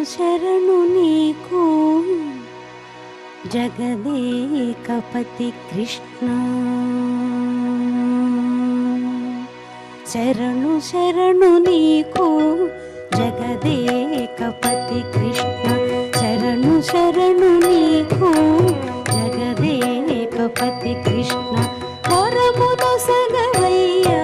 శరణు నీకు జగదేకపతి కృష్ణ. శరణు శరణు నీకు జగదేకపతి కృష్ణ. శరణు శరణు నీకు జగదేకపతి కృష్ణ. వరమును సగవయ్యా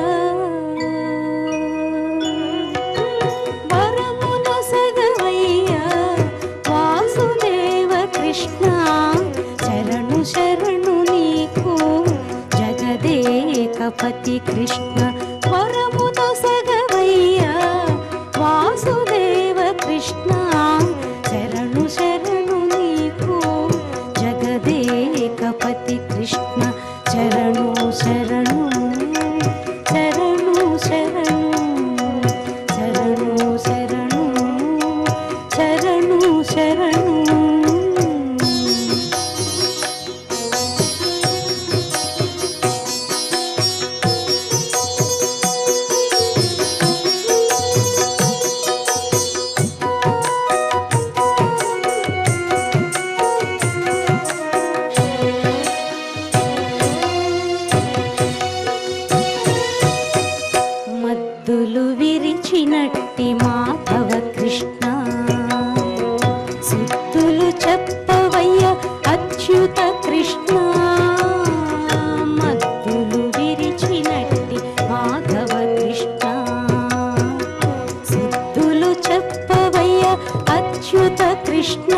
కృష్ణ. శరణు శరణు నీకు జగదేకపతి కృష్ణ. వరమును సగవయ్యా వాసుదేవ కృష్ణ. శరణు శరణు నీకు జగదేకపతి కృష్ణ. శరణు శరణు శరణు శరణు శరణు శరణు శరణు శరణు. మద్దులు విరిచినట్టి మాధవ కృష్ణ. సుత్తులు చెప్పవయ్య అచ్యుత కృష్ణ. మద్దులు విరిచినట్టి మాధవ కృష్ణ. సుత్తులు చెప్పవయ్య అచ్యుత కృష్ణ.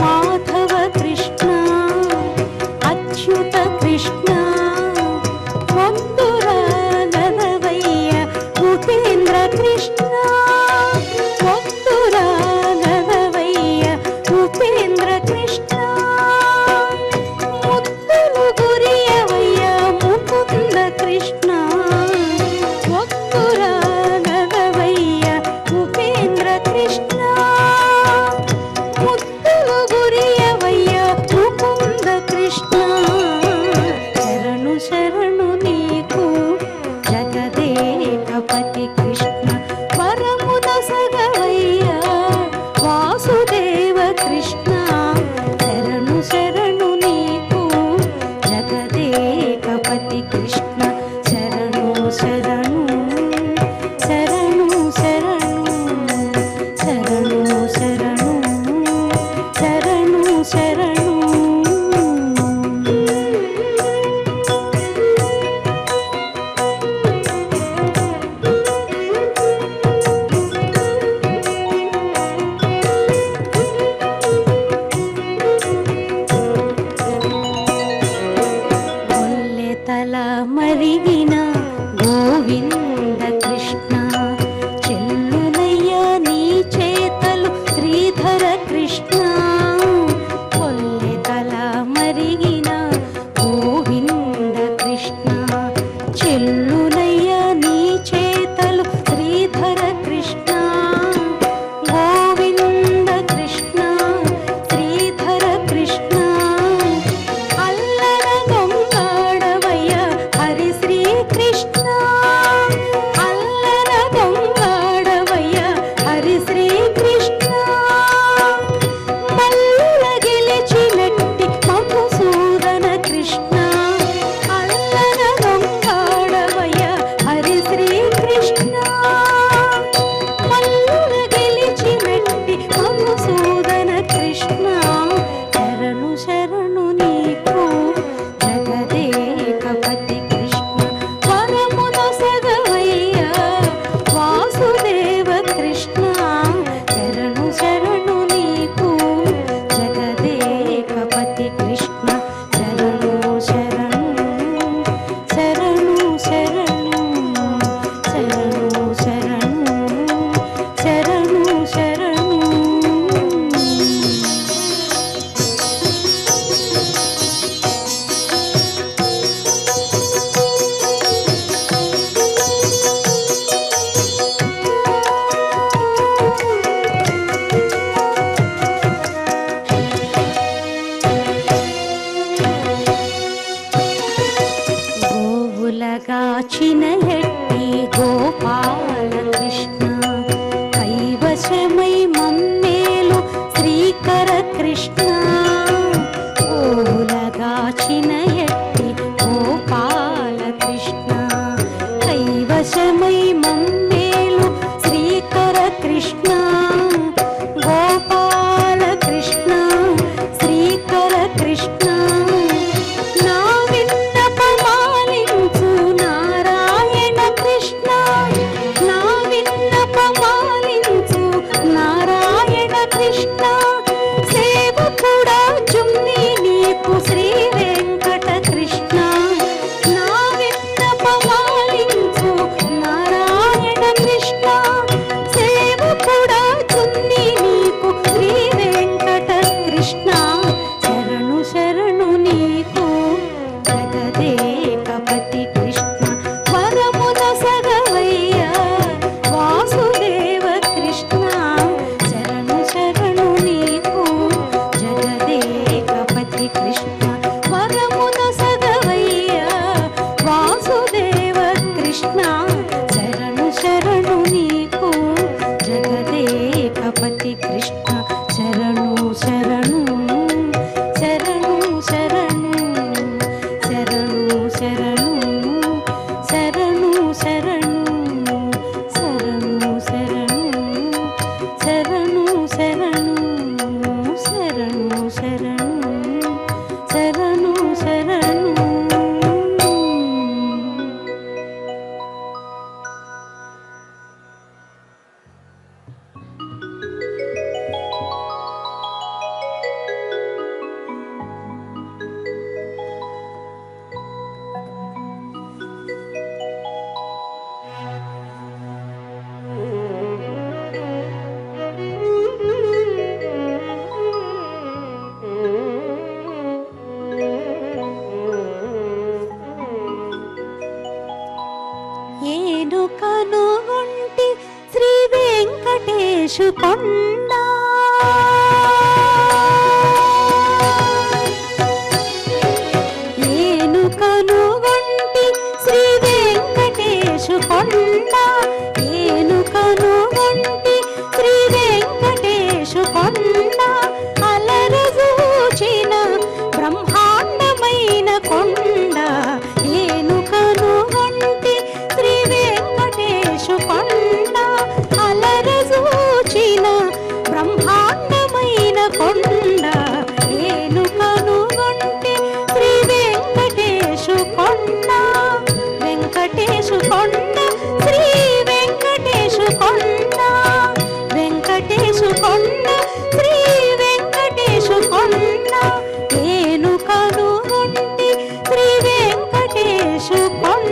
మాధవ కృష్ణ అచ్యుత కృష్ణ. ఉపేంద్ర కృష్ణ వందురా గదవయ్య ఉపేంద్ర కృష్ణ. ముద్దులు గురియవయ్య ముకుంద కృష్ణ. వందురా గదవయ్య ఉపేంద్ర కృష్ణ. ముద్దులు గురియవయ్య ముకుంద కృష్ణ. శరణు శరణు నీకు జగదేకపతి కృష్ణ. వరమున సగవయ్యా వాసుదేవ కృష్ణ. శరణు శరణు నీకు జగదేకపతి కృష్ణ. శరణు శరణు శరణు శరణు శరణు శరణు శరణు శరణు. మరిగిన గోవింద కృష్ణ. చెల్లులయ్య నీ చేతలు శ్రీధర కృష్ణ. కొల్లెతల మరిగిన గోవింద కృష్ణ. చెల్లులయ్య నీ చేతలు శ్రీధర కృష్ణ. గోవింద కృష్ణ శ్రీధర కృష్ణ. కృష్ణ అల్లర గంగాడవయ్య హరి శ్రీ కృష్ణ. మల్లెల గెలిచినట్టి మధుసూదన కృష్ణ. అల్లర గంగాడవయ్య హరి శ్రీ కృష్ణ. మల్లెల గెలిచినట్టి మధుసూదన కృష్ణ. శరణు శరణు నీకు జగదేకపతి వాసుదేవ కృష్ణ. శరణు శరణు నీకు జగదేకపతి కృష్ణ. శరణు శరణు శరణు శరణు శరణు శరణు శరణు శరణు. గాచిన ఎట్టి గోపాల కృష్ణ. కైవశమై మమ్మ నిలిచిన ఎట్టి గోపాల కృష్ణ కైవశమై మమ్మేలు శ్రీకర కృష్ణ గోపాల కృష్ణ శ్రీకర కృష్ణ నా విన్నపమాలించు నారాయణ కృష్ణ నా విన్నపమాలించు నారాయణ కృష్ణ సేవకుడా జుమ్ని నీకు శ్రీ వెంకట కృష్ణ నా విన్నపమాలించు నారాయణ కృష్ణ సేవకుడా జుమ్ని నీకు శ్రీ వెంకట కృష్ణ శరణు శరణు నీకు జగదేకపతి కృష్ణ వరమున సగవయ్య వాసుదేవ కృష్ణ శరణు శరణు నీకు జగదేకపతి కృష్ణ వరమున సగవయ్య వాసుదేవ కృష్ణ శరణు శరణు నీకు జగదేకపతి కృష్ణ శరణు శరణు శరణు శరణు శరణు శరణు శరణు శరణు శరణు శరణు శరణు శరణు శరణు శరణు శరణు శరణు ఏను కనుగొంటి శ్రీ వెంకటేశు కొండ ఏను కనుగొంటి శ్రీ వెంకటేశు కొండ ఏను కనుగొంటి శ్రీ వెంకటేశు కొండ అలరజూచిన బ్రహ్మాండమైన కొండ ఏను కనుగొంటి శ్రీ వెంకటేశు కొండ అలరజూచిన బ్రహ్మాండమైన కొండ ఏను కనుగొంటి శ్రీ వెంకటేశు కొండ వెంకటేశు కొండ శ్రీ వెంకటేశు కొండ వెంకటేశు కొండ శ్రీ వెంకటేశు కొండ ఏను కనుగొంటి శ్రీ వెంకటేశు కొండ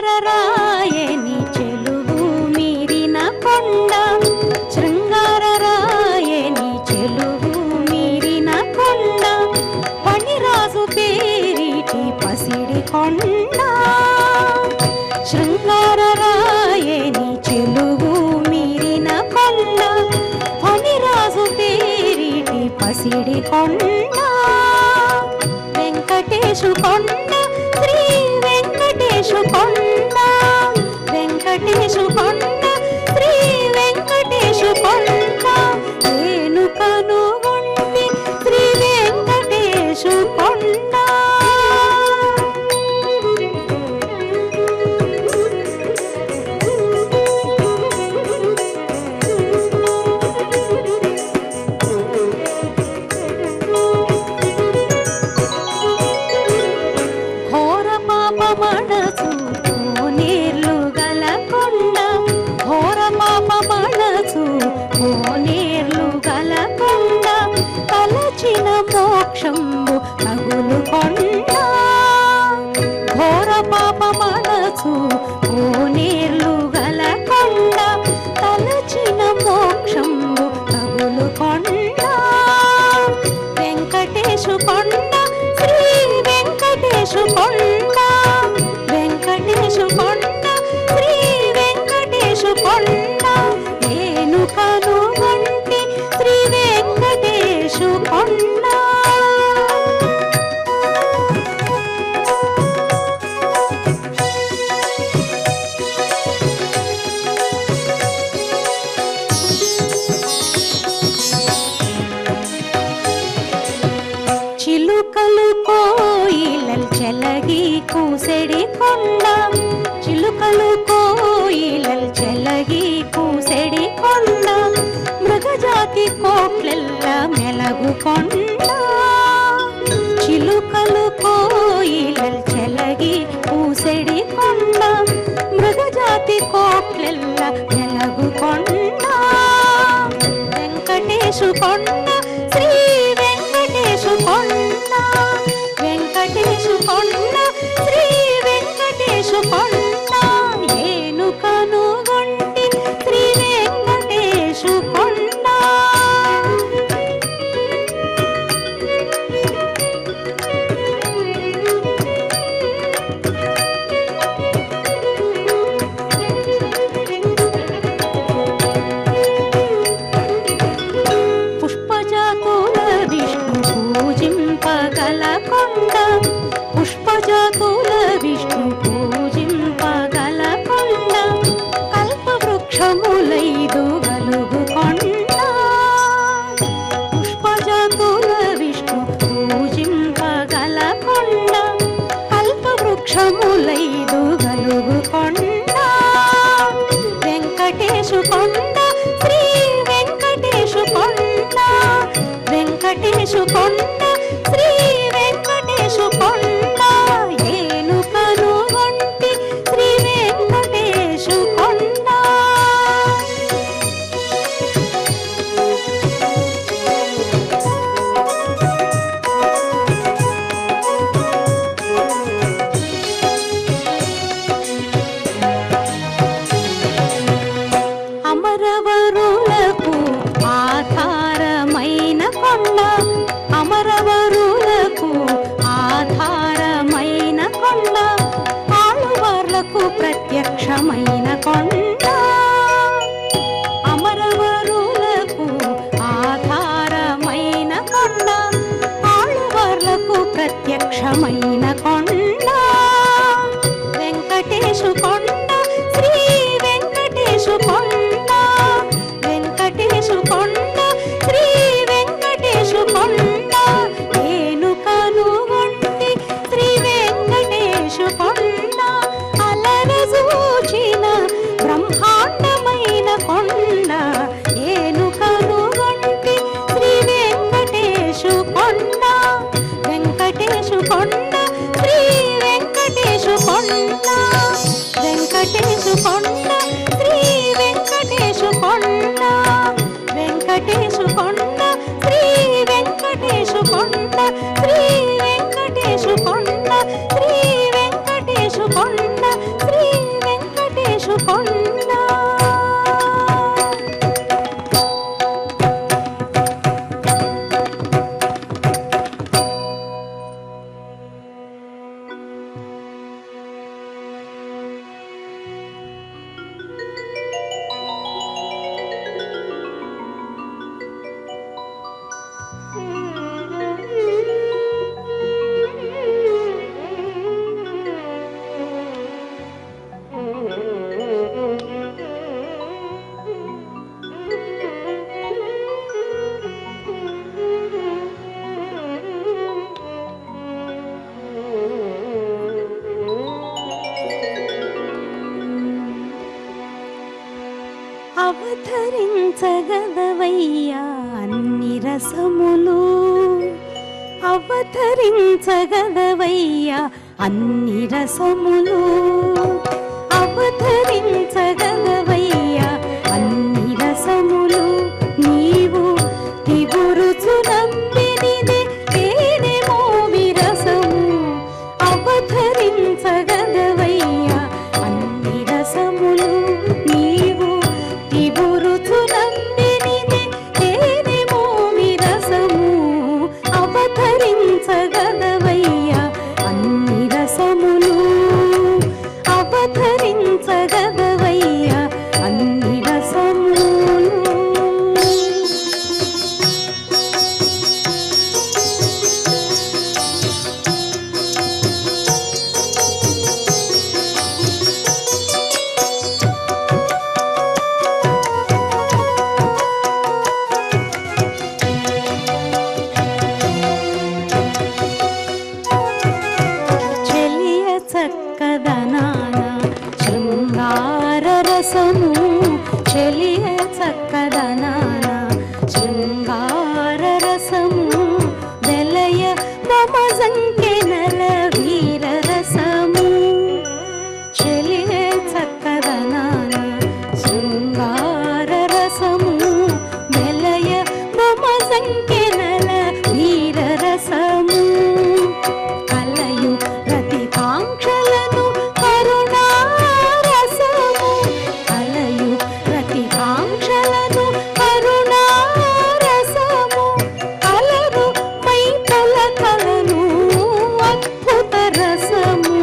శృంగారరాయని చెలువు మీరిన కొండ శృంగారరాయని చెలువు మీరిన కొండ పనిరాజు పేరిటి పసిడి కొండ శృంగారరాయని చెలువు మీరిన కొండ పనిరాజు పేరిటి పసిడి కొండ వెంకటేశు కొండ శ్రీ వెంకటేశు కొండ వెంకటేశు కొండ శ్రీ వెంకటేశు కొండ ఏను కనుగొంటి శ్రీ వెంకటేశు కొండ ఘోర పాప మనసు కోనేర్లు గల కొండ ఘోర పాప మనసు కోనేర్లు గల కొండ తలచిన మోక్షంబు తగులు కొండ ఘోర పాప మనసు కోనేర్లు గల కొండ తలచిన మోక్షంబు తగులు కొండ వెంకటేశు కొండ శ్రీ వెంకటేశు కొండ వెంకటేశు కొండ శ్రీ వెంకటేశు కొండ ఏను కనుగొంటి శ్రీ వెంకటేశు కొండ చిలుకలు కోయిలల్ చెలగి కూసెడి కొండ చిలుకలు కోయిలల్ చెలగి కూసెడి కొండ మృగజాతి కోట్లెల్ల మెలగు కొండ చిలుకలు కోయిలల్ చెలగి కూసెడి కొండ మృగజాతి కోట్లెల్ల మెలగు కొండ వెంకటేశు కొండ శ్రీ వెంకటేశు కొండ వెంకటేశు కొండ శ్రీ వెంకటేశు కొండ ఏనుకను గొంటి శ్రీ వెంకటేశు కొండ పుష్పజాతుల విష్ణు పూజింపగల కొండ కల్పవృక్షములైదు గలుగు కొండ పుష్పజాతుల విష్ణు పూజింపగల కొండ కల్పవృక్షములైదు గలుగు కొండ వెంకటేశు కొండ శ్రీ వెంకటేశు కొండ వెంకటేశు కొండ శ్రీ వెంకటేశు కొండ ఏనుకను గొంటి శ్రీ వెంకటేశు కొండ అమరవరులకు ఆధారమైన కొండ అమరవరులకు ఆధారమైన కొండ ఆಳುవార్లకు ప్రత్యక్షమైన కొండ అమరవరులకు ఆధారమైన కొండ ఆಳುవార్లకు ప్రత్యక్షమైన కొండ వెంకటేశు కొండ శ్రీ వెంకటేశు కొండ వెంకటేశు కొండ శ్రీ వెంకటేశు కొండ ఏనుకను గొంటి శ్రీ వెంకటేశు కొండ అలరజూచిన బ్రహ్మాండమైన కొండ ఏనుకను గొంటి శ్రీ వెంకటేశు కొండ వెంకటేశు కొండ శ్రీ వెంకటేశు కొండ వెంకటేశు కొండ శ్రీ వెంకటేశు కొండ వెంకటేశు కొండ శ్రీ వెంకటేశు కొండ శ్రీ వెంకటేశు కొండ శ్రీ వెంకటేశు కొండ శ్రీ వెంకటేశు కొండ అవతరించగదవయ్యా అన్ని రసములు అవతరించగదవయ్యా అన్ని రసములు అవతరించగదవయ్యా అన్ని రసములు నీవు తిగురుచునంబినిదే తేనెమో విరసము అవతరించగదవయ్యా అన్ని రసములు నీవు తిగురుచునంబినిదే తేనెమో విరసము అవతరించగదవయ్యా అన్ని రసములు అవతరించగదవయ్యా బొమ్మజంకెనల వీరరసము చెలియే చక్కదనాన శృంగార రసము వెలయ బొమ్మజంకెనల వీరరసము కలయు ప్రతి కాంక్షలను కరుణారసము కలయు ప్రతి కాంక్షలను కరుణారసము కలరు మై పలకలను అద్భుత రసము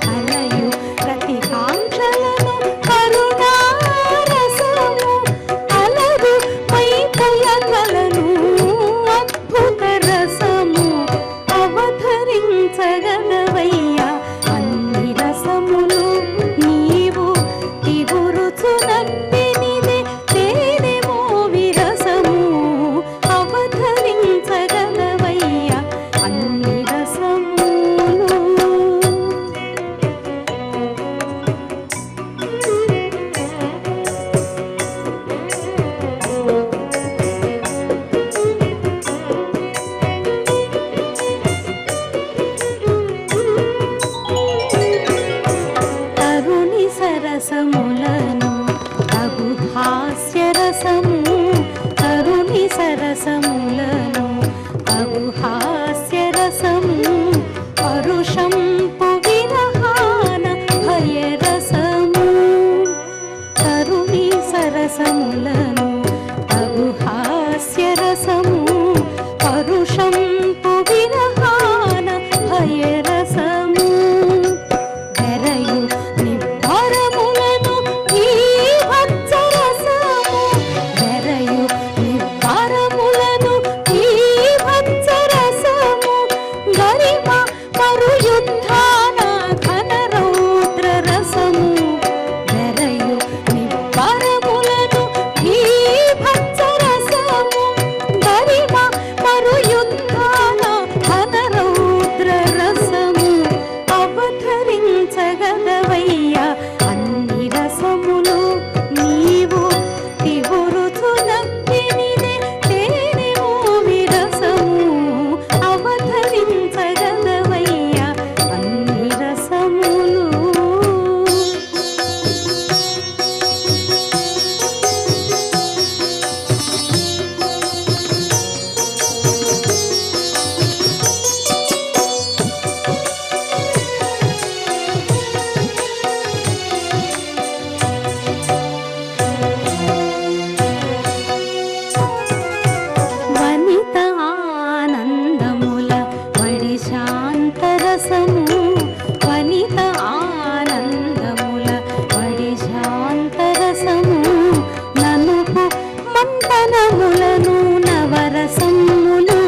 కలయు ప్రతి కాంక్షలను కరుణారసము కలరు మై పలకలను అద్భుత రసము అవతరించగలవయ్యా అన్ని రసములు నీవు తిగురుచునప్పినిదే తేనెమో విరసము అవతరించగలవయ్యా అన్ని రసములు తరుణి సరసములను తగు హాస్యరసము తరుణి సరసములను తగు హాస్యరసము పరుషంపు విరహాన భయరసము తరుణి సరసములను తగు హాస్యరసము పరుషంపు విరహాన భయరసము వెరయు నిబ్బరములను భీభత్సరసము వెరయు నిబ్బరములను భీభత్సరసము గరిమ మరుయుద్ధాన ఘన రౌద్ర రసము వెరయు నిబ్బరములను భీభత్సరసము గరిమ మరుయుద్ధాన ఘన రౌద్ర రసము అవతరించగలవయ్యా అన్ని రసములు నీవు తిగురుచునప్పినిదే తేనెమో విరసము అవతరించగలవయ్యా అన్ని రసములు వనిత ఆనందముల వడి శాంతరసము వనిత ఆనందముల వడి శాంతరసము ననుపు మంతనములను నవరసములు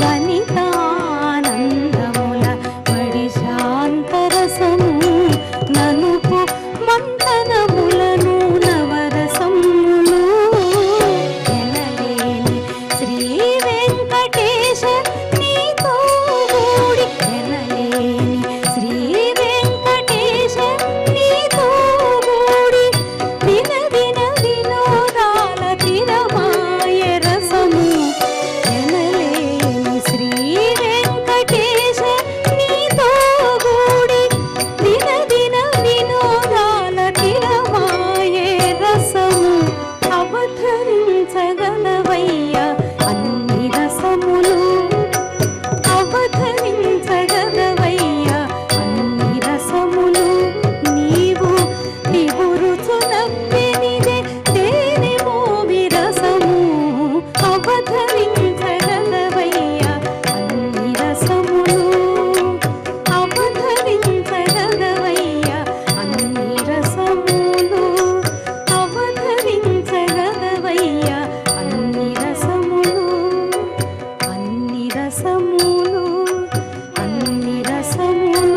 వనిత ఆనందముల వడి శాంతరసము ననుపు మంతనములను నవరసములు ఎనలేని శ్రీ వెంకటేశ నీతో గూడి ఎనలేని శ్రీ వెంకటేశ నీతో గూడి దిన దిన వినోదాల తిరమాయ రసము ఎనలేని శ్రీ వెంకటేశ నీతో గూడి దిన దిన వినోదాల తిరమాయ రసము అవతరించగలవయ్యా అన్ని రసములు అవతరించగలవయ్యా అన్ని రసములు నీవు తిగురుచునప్పినిదే తేనెమో విరసము అవతరించగలవయ్యా అన్ని రసములు అవతరించగలవయ్యా అన్ని రసములు అవతరించగలవయ్యా అన్ని రసములు అన్ని రసములు అన్ని రసములు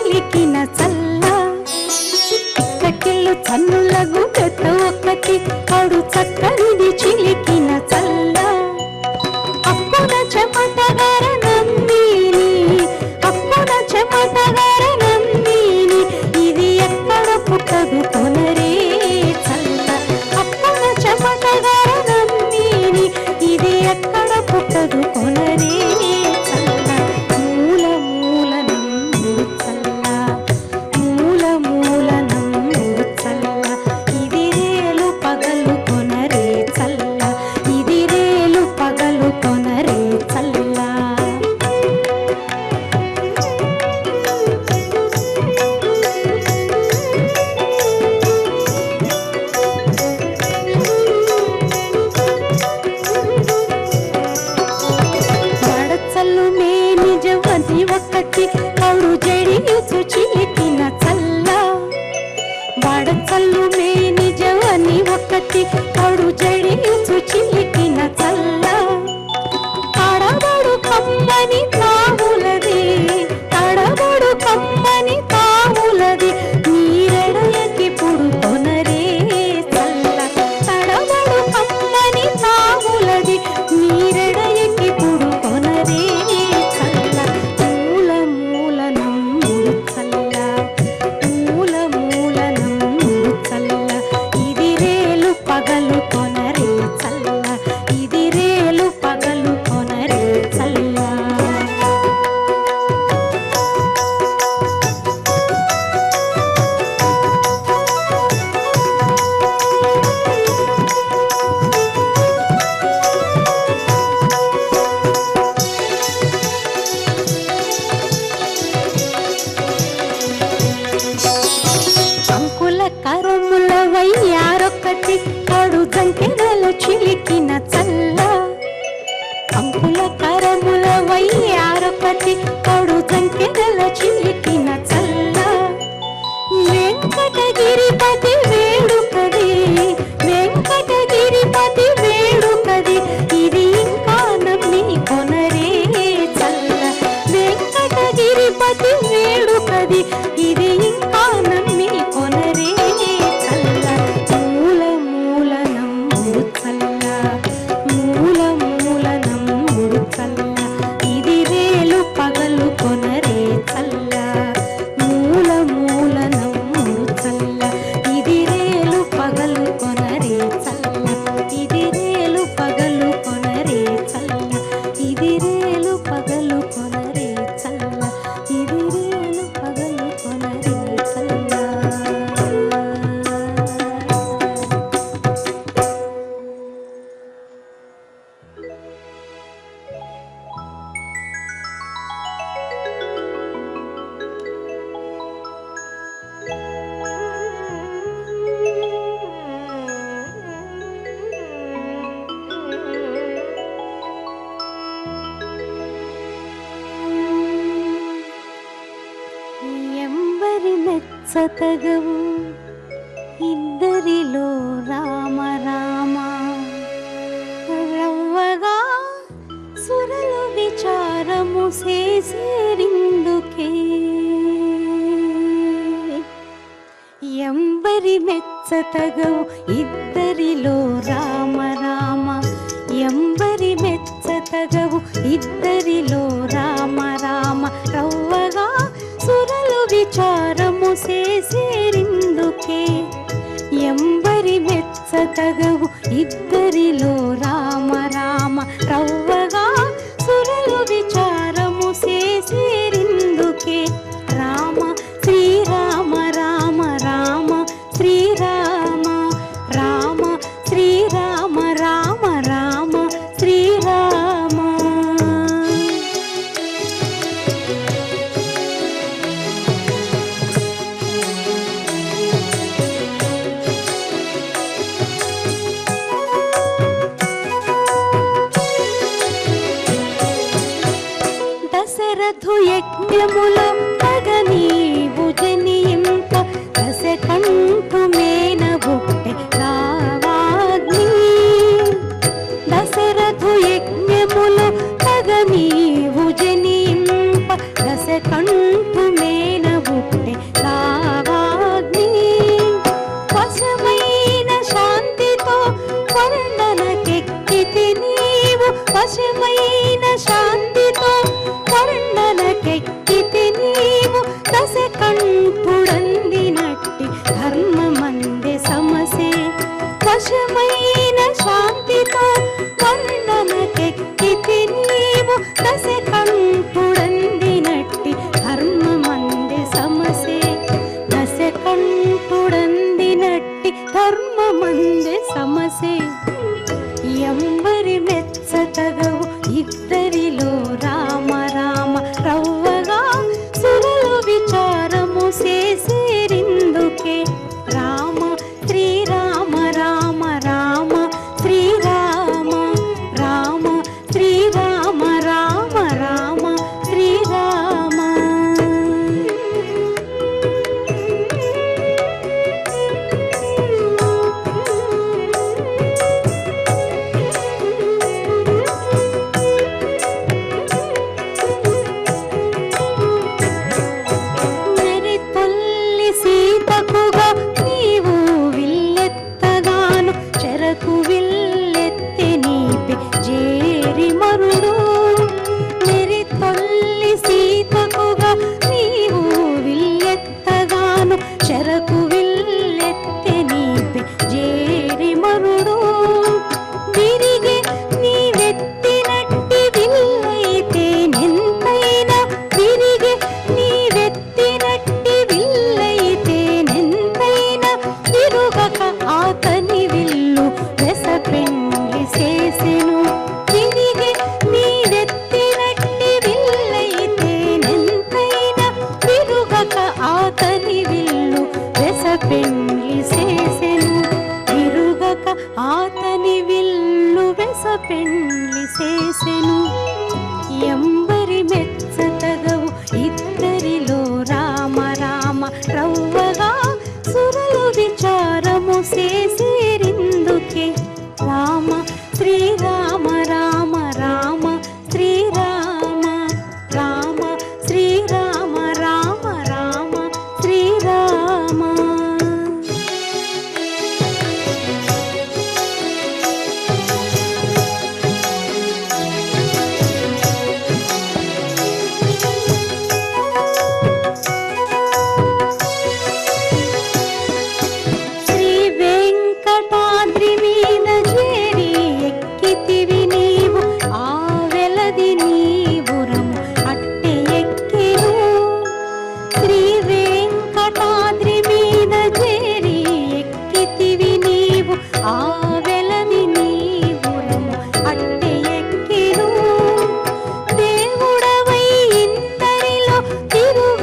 చిలికిన చల్ల ఇక్కటిల్లు చన్నులగు పెద్ద ఒక్కటి కడు చక్కనిది చిలికిన చల్ల అక్కున చెమటగార నందిని అక్కున చెమటగార నందిని ఇది ఎక్కడ పుట్టదు కొనరే చల్ల అక్కున చెమటగార నందిని ఇది ఎక్కడ పుట్టదు కొనరే చల్ల మూల మూల నందు చల్ల మూల మూల నందు చల్ల ఇది రేలు పగలు కొనరే చల్ల ఇది రేలు పగలు కొనరే చల్ల వడచల్లు మే నిజవని ఒక్కటి కౌడు జడియుచు చిలికిన చల్ల వడచల్లు మే నిజవని ఒక్కటి కౌడు జడియుచు చిలికిన చల్ల తడబడు కమ్మని తావులది తడబడు కమ్మని తావులది నీరెడయకి పుడు కొనరే చల్ల తడబడు కమ్మని తావులది నీరెడయకి పుడు కొనరే చల్ల మూల మూల నందు చల్ల మూల మూల నందు చల్ల ఇది రేలు పగలు కొనరే చల్ల ఇది రేలు పగలు కొనరే చల్ల అంకుల కరముల వయ్యారొక్కటి కడు జంకెదల చిలికిన చల్ల అంకుల కరముల వయ్యారొక్కటి కడు జంకెదల చిలికిన చల్ల వెంకటగిరిపతి వేడుకది వెంకటగిరిపతి వేడుకది ఇది ఇంకా నమ్మి కొనరే చల్ల వెంకటగిరిపతి వేడుకది ఇది ఇంకా నమ్మి కొనరే చల్ల మూల మూల నంబుడు చల్ల మూల మూల నంబుడు చల్ల ఇది రేలు పగలు కొనరే చల్ల మూల మూల నంబుడు చల్ల ఇది రేలు పగలు కొనరే చల్ల ఇది రేలు పగలు కొనరే చల్ల ఇది రేలు పగలు కొనరే చల్ల ఇది రేలు పగలు కొనరే చల్ల ఎంబరి మెచ్చతగవు ఇద్దరిలో రామ రామ రవ్వగా సురలు విచారము చేసేరిందుకే ఎంబరి మెచ్చతగవు ఇద్దరిలో రామ రామ ఎంబరి మెచ్చతగవు ఇద్దరిలో రామ రామ రవ్వగా సురలు విచారము చేసేరిందుకే ఎంబరి మెచ్చతగవు ఇద్దరిలో రామ రామ రవ్వగా సురలు విచారము చేసేరిందుకే రామ శ్రీరామ రామ రామ శ్రీరామ రామ శ్రీరామ రామ రామ శ్రీరామ కంఠుడందినట్టి ధర్మమందే సమసే వశమైన శాంతితో వర్ణనకెక్కితి నీవు దశ కంఠుడందినట్టి ధర్మమందే సమసే దశ కంఠుడందినట్టి ధర్మమందే సమసే ఎంబరి మెచ్చతగవు ఇద్దరిలో రామ రామ రవ్వగా సురలు విచారము చేసేరిందుకే రామ శ్రీరామ రామ రామ శ్రీరామ రామ శ్రీరామ రామ రామ శ్రీరామ సీతకుగా నీవు విల్లెత్తగాను చెరకు విల్లెత్తి నీపి జేరి మరుడు మెరి తొల్లి సీతకుగా నీవు విల్లెత్తగాను చెరకు విల్లెత్తి నీపి జేరి మరుడు విరిగే నీవెత్తినట్టి విల్లైతే నెంతైనా విరిగే నీవెత్తినట్టి విల్లైతే నెంతైనా తిరుగక ఆతని విల్లు వెసపెండ్లి చేసెను విరిగే నీవెత్తినట్టి విల్లైతే నెంతైనా తిరుగక ఆతని విల్లు వెసపెండ్లి చేసెను తిరుగక ఆతని విల్లు వెసపెండ్లి చేసెను ఎంబరి మెచ్చతగవు ఇద్దరిలో రామ రామ రవ్వగా సురలు విచారము చేసేరిందుకే రామ శ్రీరామ రామ రామ శ్రీరామ రామ శ్రీరామ రామ రామ శ్రీరామ శ్రీ వెంకటాద్రి మీద చేరి ఎక్కితివి నీవు ఆ వెలది నీవురము అట్టె ఎక్కిను శ్రీ వెంకటాద్రి మీద చేరి ఎక్కితివి నీవు ఆ వెలది నీవురము అట్టె ఎక్కిను దేవుడవై ఇందరిలో తిరుగాడుదువుగాని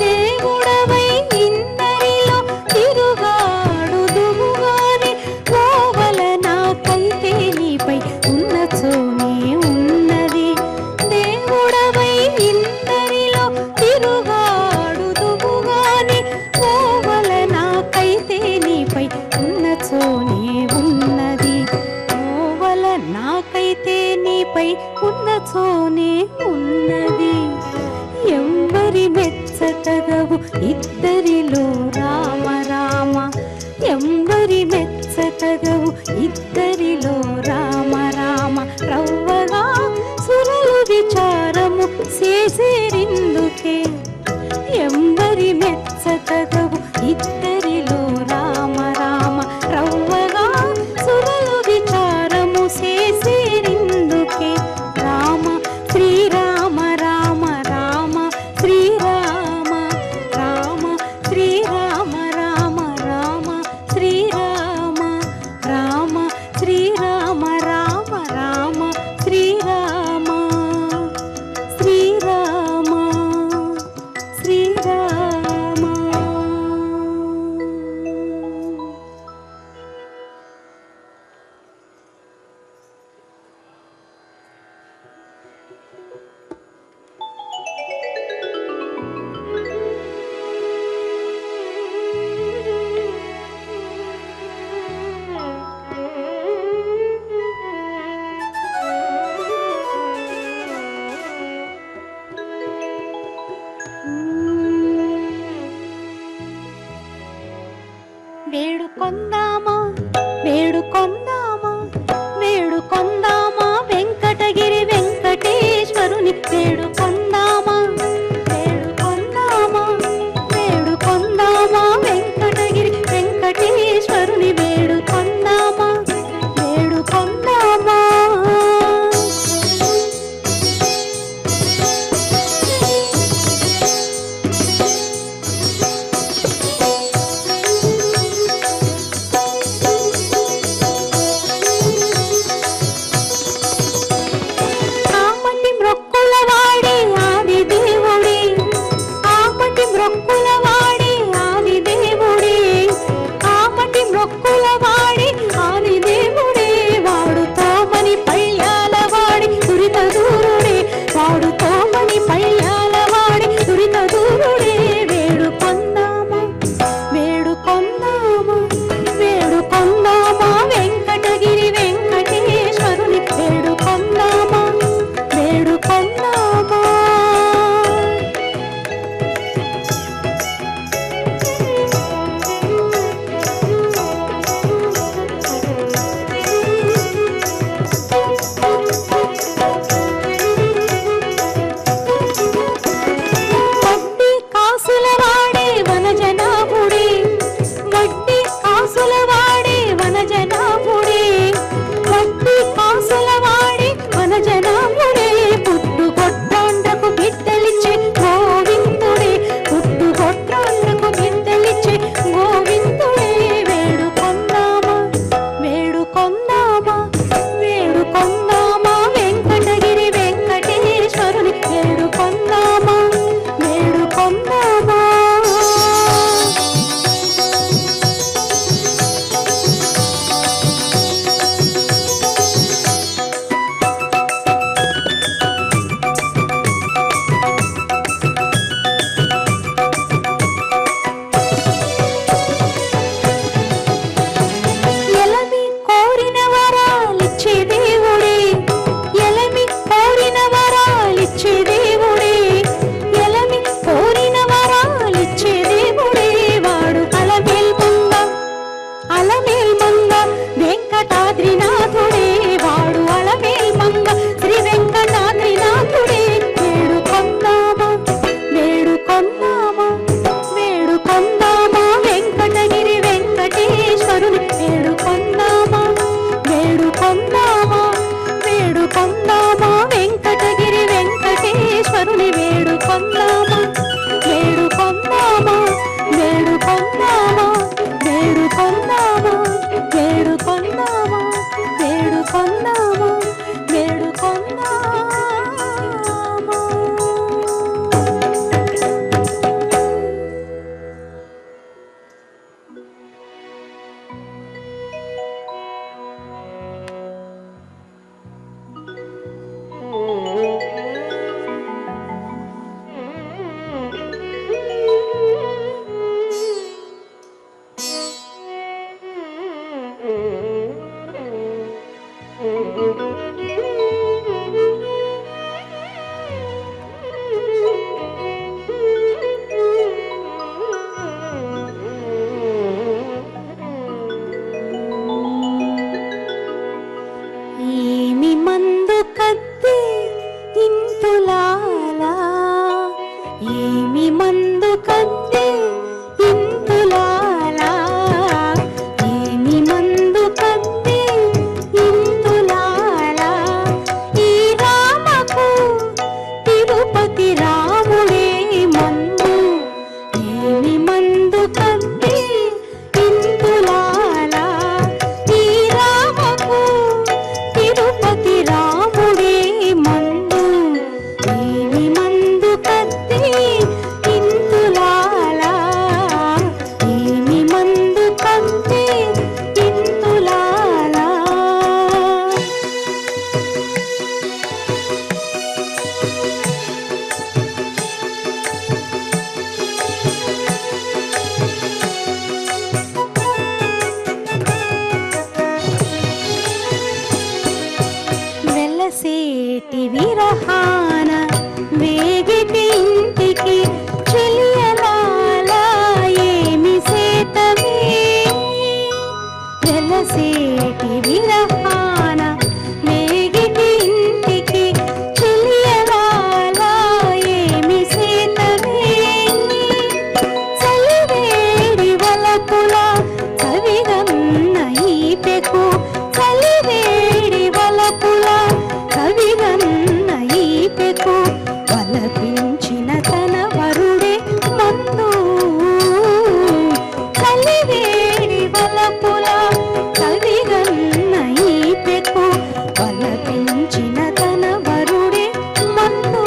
దేవుడవై ఇందరిలో తిరుగాడుదువుగాని ఓవల నాకైతే నీపై ఉన్నచోనే ఉన్నది దేవుడవై ఇందరిలో తిరుగాడుదువుగాని ఓవల నాకైతే నీపై ఉన్నచోనే ఉన్నది ఓవల నాకైతే నీపై ఉన్నచోనే ఉన్నది ఎంబరి మెచ్చతగవు ఇద్దరిలో రామ రామ ఎంబరి మెచ్చతగవు ఇద్దరిలో రామ రామ రవ్వగా సురలు విచారము చేసేరిందుకే ఎంబరి మెచ్చతగవు ఇద్దరిలో రామ రామ రవ్వగా సురలు విచారము చేసేరిందుకే రామ శ్రీరామ రామ రామ శ్రీరామ రామ శ్రీరామ రామ రామ శ్రీరామ రామ శ్రీరామ రామ రామ శ్రీరామ శ్రీరామ శ్రీరామ వేడుకొందామా వేడుకొందామా వేడుకొందామా వెంకటగిరి వెంకటేశ్వరుని వేడుకొందామా వేడుకొందామా ఏమి మందు కత్తి ఇంతులాలా, ఏమి మందు కత్తి ఇంతులాలా, ఈ రామకు తిరుపతి రాముడే మందు. ఏమి మందు కత్తి ఇంతులాలా, ఈ రామకు తిరుపతి రాముడే మందు. ఏమి మందు కత్తి ఇంతులాలా, ఏమి మందు కత్తి ఇంతులాలా. వెలసేటి విరహాన వేగిటి ఇంటికి చెలియలాలా ఏమి సేతమే. వెలసేటి విరహాన వేగిటి ఇంటికి చెలియలాలా ఏమి సేతమే. చలివేడి వలపుల కవిగన్న ఈపెకు, చలివేడి వలపుల కవిగన్న ఈపెకు, వలపించిన తన వరుడే మందు. చలివేడి వలపుల కవిగన్న ఈపెకు, వలపించిన తన వరుడే మందు.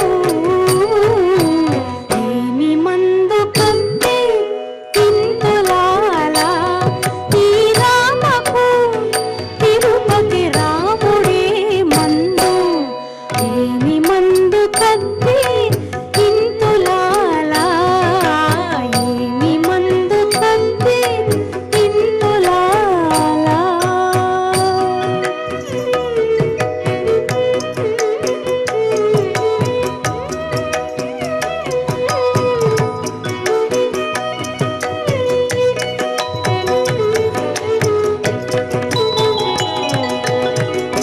ఏమి మందు కత్తి ఇంతులాలా, ఈ రామకు తిరుపతి రాముడే మందు. ఏమి మందు కత్తి ఇంతులాలా, ఏమి మందు కత్తి ఇంతులాలా.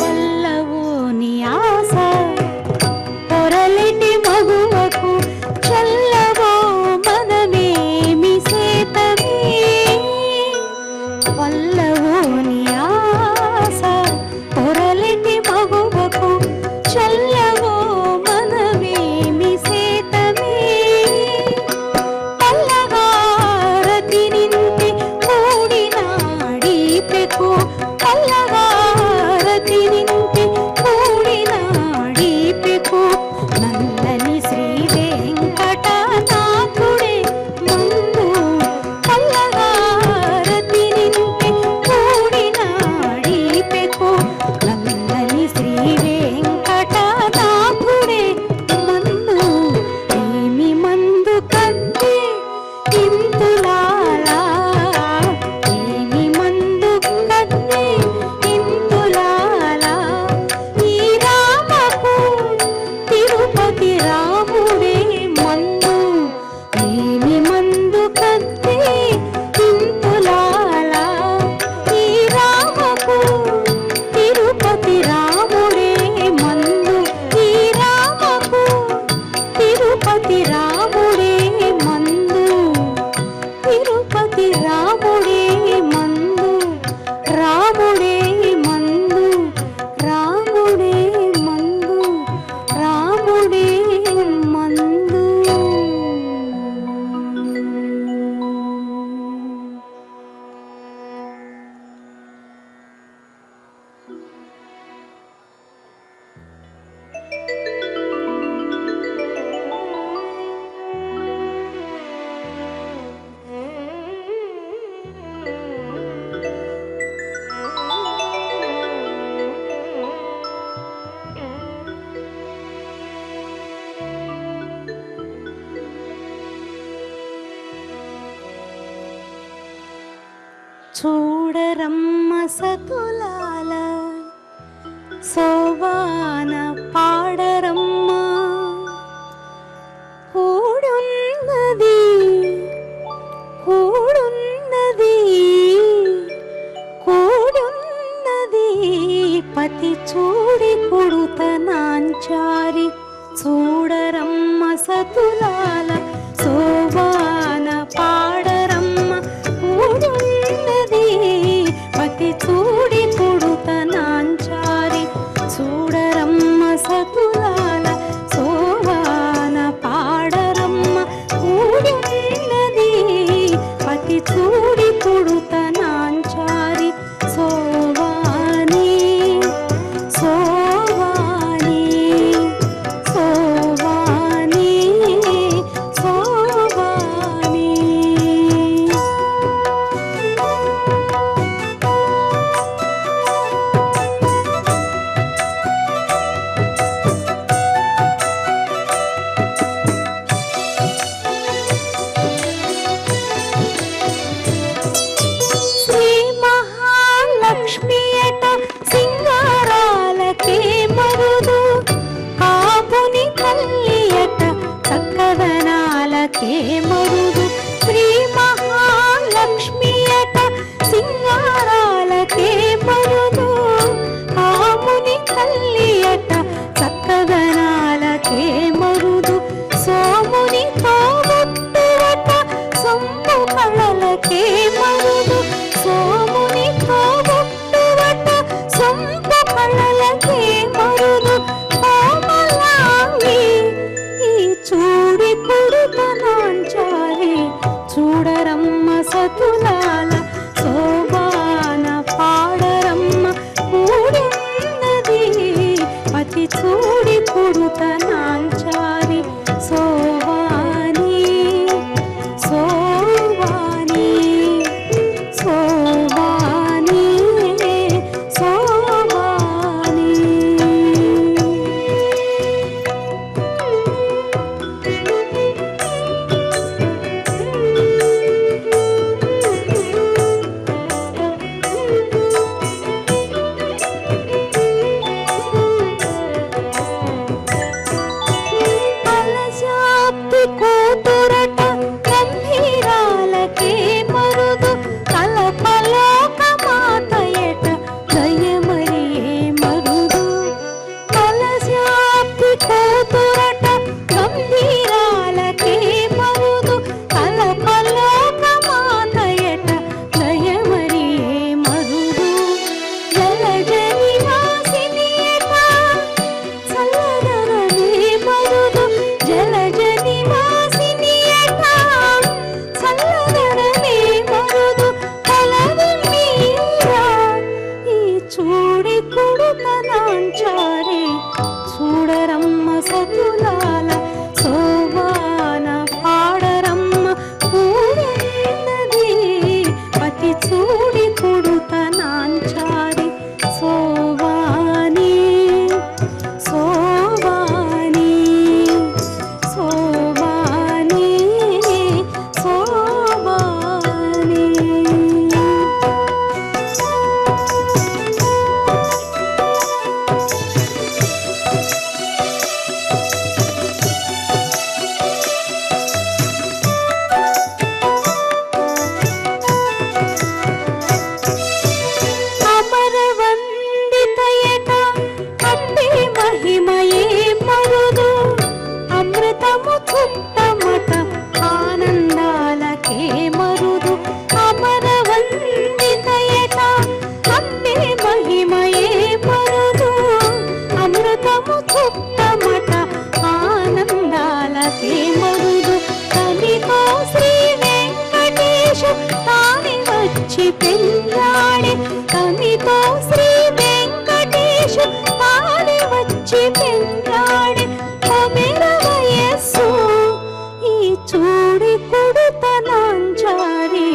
వల్లవోని ఆశ పొరలిటి మగువకు, చల్లవో మనమేమి సేతమే. వల్లవోని ఆశ పొరలిటి మగువకు, చల్లవో మనమేమి సేతమే. పల్లగారతి నింటి కూడినాడీపెకు, పల్లగారతి నింటి కూడినాడీపెకు, నల్లని శ్రీ వెంకటనాథుడే మందు. పల్లగారతి నింటి కూడినాడీపెకు, నల్లని శ్రీ వెంకటనాథుడే మందు. ఏమి మందు కత్తి ఇంతులాలా, ఏమి మందు కత్తి ఇంతులాలా, ఈ రామకు తిరుపతి రాముడే మందు. ఏమి మందు కత్తి ఇంతులాలా, ఈ రామకు తిరుపతి రాముడే మందు. ఈ రామకు తిరుపతి రాముడే మందు. తిరుపతి రాముడే మందు, రాముడే మందు, రాముడే మందు, రాముడే మందు. చూడరమ్మ సతులాల సోవాన పాడరమ్మ, కూడున్నది కూడున్నది కూడున్నది పతి చూడి కొడుత నాంచారి. చూడరమ్మ సతులాల సో మరుదు శ్రీ మహాలక్ష్మి అట సింగారాలకే మరుదు ఆముని తల్లి అట చక్కదనాలకే మరుదు సోముని తోబుట్టువట సొంపు కళలకే మరుదు సోముని తోబుట్టువట సొంపు కళలకే మరుదు కోమలాంగి ఈ చూడి పుడుతనాంచారి చూడరమ్మ సతులాల శోభాన పాడరమ్మ కూడిన్నది పతి చూడి పుడుతనాంచారి శోభాని శోభాని శోభాని శోభాని అలజాప్తి కూతురట గంభీరాలకే మరుదు కలపలోక మాతయట దయమరియే మరుదు అలజాప్తి కూతురట గంభీరాలకే మరుదు కలపలోక మాతయట దయమరియే మరుదు జలజని వాసినియట చల్లదనమే మరుదు జలజని వాసినియట చల్లదనమే మరుదు కలవి మీరా ఈ చూడి కుడుతనాంచారి చూడరమ్మ సతులాల శోభాన పాడరమ్మ కూడిన్నది పతి చూడి కుడుతనాంచారి శోభాని శోభాని శోభాని శోభాని అమరవందితయట అంబే మహిమయే మరుదు అమృతము చుట్టమట ఆనందాలకే మరుదు అమరవందితయట అంబే మహిమయే మరుదు అమృతము చుట్టమట ఆనందాలకే మరుదు తనితో శ్రీ వెంకటేశు తాని వచ్చి పెంచాడే తనితో శ్రీ వెంకటేశు తాని వచ్చి పెంచాడే కొమెర వయస్సు ఈ చూడి కుడుతనాంచారి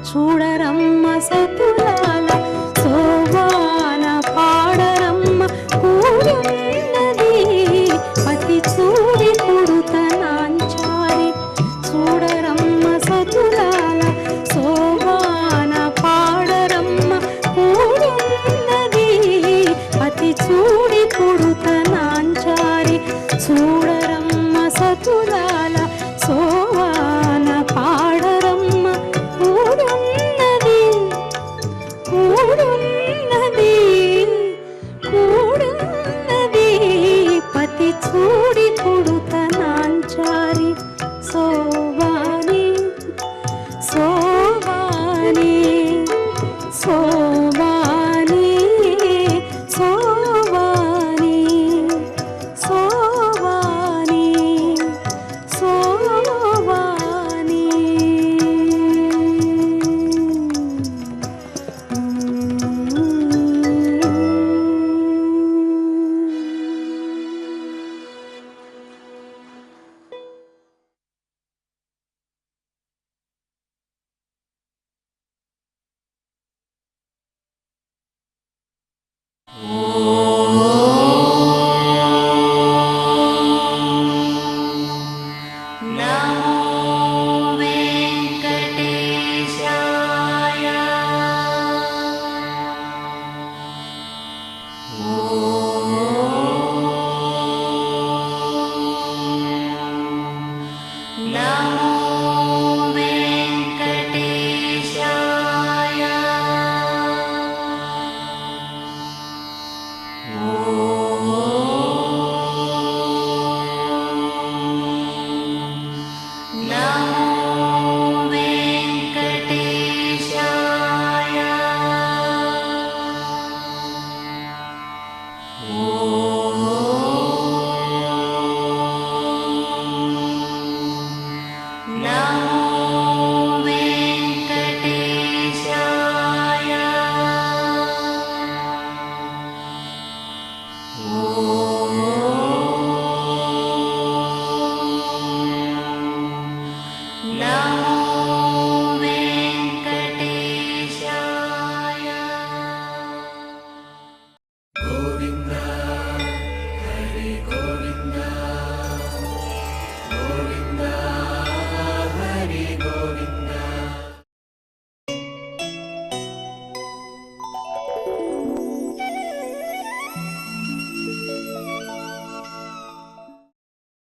చూడరమ్మ సతులాల శోభాన పాడరమ్మ కూడిన్నది పతి చూడి కుడుతనాంచారి చూడరమ్మ సతులాల